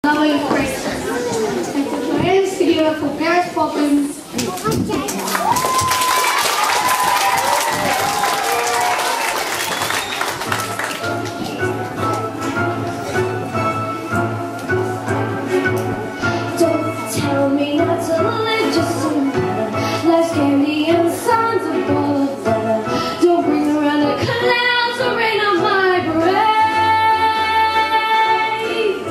Lovely Chris. And for joining the studio for Paris Poppins. Don't tell me not to live just some better. Life's candy and the sun's a ball of leather. Don't bring around the clouds to rain on my parade.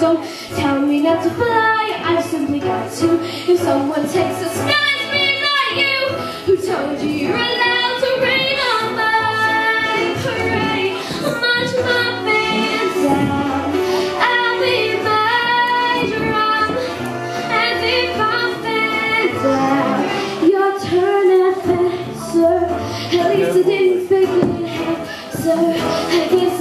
Don't tell me not to fly, I simply got to. If someone takes the sky, it's me, not you. Who told you you're allowed to rain on my parade? March my fans down, I'll be my drum. And if I'm fans down, your turn at fast, sir. At least I didn't fake it, sir. I guess